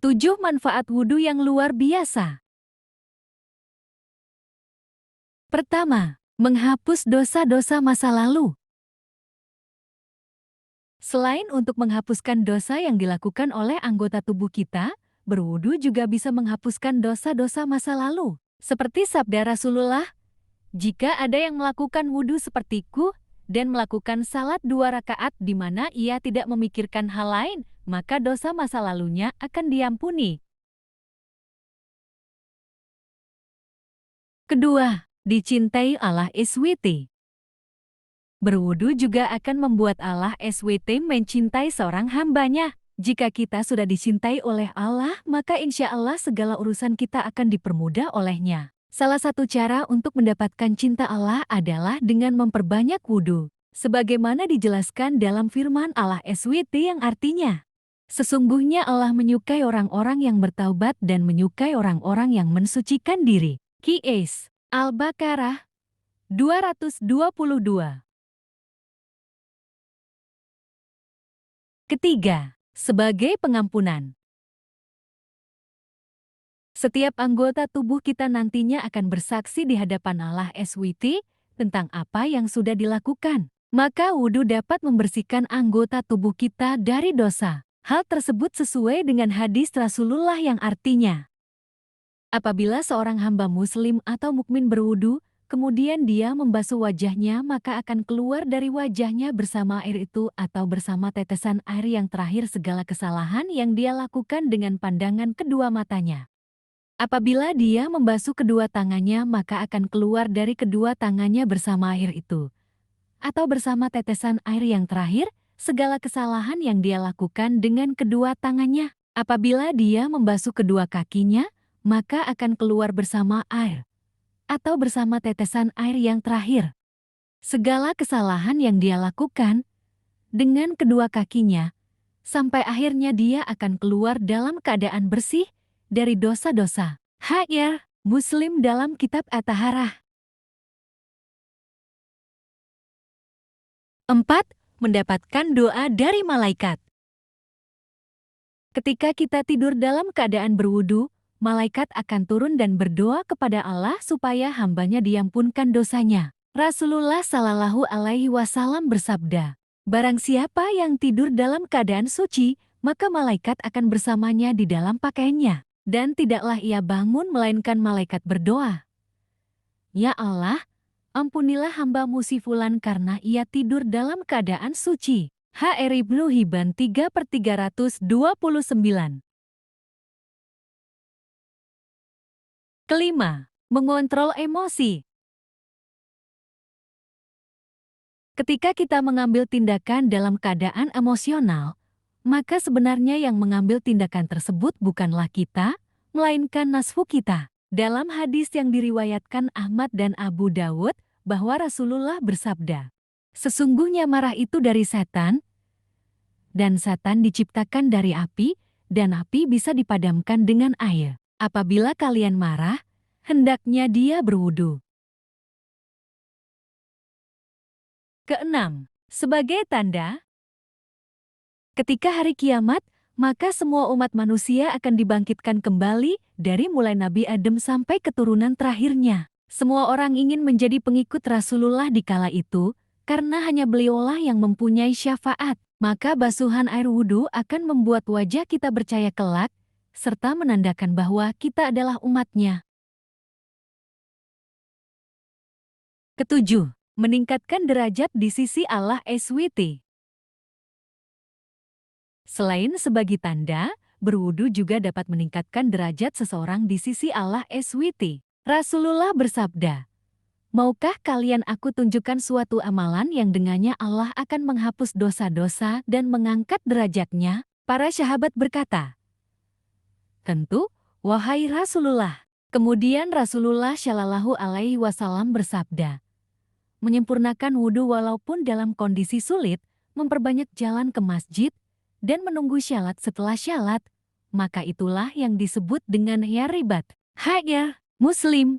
7 manfaat wudhu yang luar biasa. Pertama, menghapus dosa-dosa masa lalu. Selain untuk menghapuskan dosa yang dilakukan oleh anggota tubuh kita, berwudu juga bisa menghapuskan dosa-dosa masa lalu. Seperti sabda Rasulullah, jika ada yang melakukan wudu sepertiku dan melakukan salat 2 rakaat di mana ia tidak memikirkan hal lain, maka dosa masa lalunya akan diampuni. Kedua, dicintai Allah SWT. Berwudu juga akan membuat Allah SWT mencintai seorang hambanya. Jika kita sudah dicintai oleh Allah, maka insya Allah segala urusan kita akan dipermudah olehnya. Salah satu cara untuk mendapatkan cinta Allah adalah dengan memperbanyak wudu. Sebagaimana dijelaskan dalam firman Allah SWT yang artinya, sesungguhnya Allah menyukai orang-orang yang bertaubat dan menyukai orang-orang yang mensucikan diri. Qis. Al-Baqarah 222. Ketiga, sebagai pengampunan. Setiap anggota tubuh kita nantinya akan bersaksi di hadapan Allah SWT tentang apa yang sudah dilakukan. Maka wudhu dapat membersihkan anggota tubuh kita dari dosa. Hal tersebut sesuai dengan hadis Rasulullah yang artinya, apabila seorang hamba muslim atau mukmin berwudu, kemudian dia membasuh wajahnya, maka akan keluar dari wajahnya bersama air itu atau bersama tetesan air yang terakhir segala kesalahan yang dia lakukan dengan pandangan kedua matanya. Apabila dia membasuh kedua tangannya, maka akan keluar dari kedua tangannya bersama air itu, atau bersama tetesan air yang terakhir segala kesalahan yang dia lakukan dengan kedua tangannya. Apabila dia membasuh kedua kakinya, maka akan keluar bersama air, atau bersama tetesan air yang terakhir segala kesalahan yang dia lakukan dengan kedua kakinya, sampai akhirnya dia akan keluar dalam keadaan bersih dari dosa-dosa. Hadis Muslim dalam kitab At-Taharah. 4. Mendapatkan doa dari malaikat. Ketika kita tidur dalam keadaan berwudu, malaikat akan turun dan berdoa kepada Allah supaya hambanya diampunkan dosanya. Rasulullah Shallallahu Alaihi Wasallam bersabda, barang siapa yang tidur dalam keadaan suci, maka malaikat akan bersamanya di dalam pakaiannya. Dan tidaklah ia bangun melainkan malaikat berdoa, ya Allah, ampunilah hamba-Mu si Fulan karena ia tidur dalam keadaan suci. HR Ibnu Hibban 3/329. Kelima, mengontrol emosi. Ketika kita mengambil tindakan dalam keadaan emosional, maka sebenarnya yang mengambil tindakan tersebut bukanlah kita, melainkan nafsu kita. Dalam hadis yang diriwayatkan Ahmad dan Abu Dawud, bahwa Rasulullah bersabda, sesungguhnya marah itu dari setan, dan setan diciptakan dari api, dan api bisa dipadamkan dengan air. Apabila kalian marah, hendaknya dia berwudu. Keenam, sebagai tanda, ketika hari kiamat, maka semua umat manusia akan dibangkitkan kembali dari mulai Nabi Adam sampai keturunan terakhirnya. Semua orang ingin menjadi pengikut Rasulullah di kala itu, karena hanya beliaulah yang mempunyai syafaat. Maka basuhan air wudhu akan membuat wajah kita bercahaya kelak, serta menandakan bahwa kita adalah umatnya. Ketujuh, meningkatkan derajat di sisi Allah SWT. Selain sebagai tanda, berwudu juga dapat meningkatkan derajat seseorang di sisi Allah SWT. Rasulullah bersabda, maukah kalian aku tunjukkan suatu amalan yang dengannya Allah akan menghapus dosa-dosa dan mengangkat derajatnya? Para sahabat berkata, tentu, wahai Rasulullah. Kemudian Rasulullah Shallallahu Alaihi Wasallam bersabda, menyempurnakan wudhu walaupun dalam kondisi sulit, memperbanyak jalan ke masjid, dan menunggu syalat setelah syalat, maka itulah yang disebut dengan ya ribat. Hadis Muslim.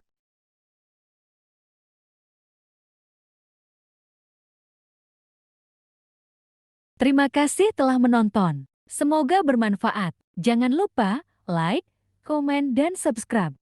Terima kasih telah menonton. Semoga bermanfaat. Jangan lupa like, komen, dan subscribe.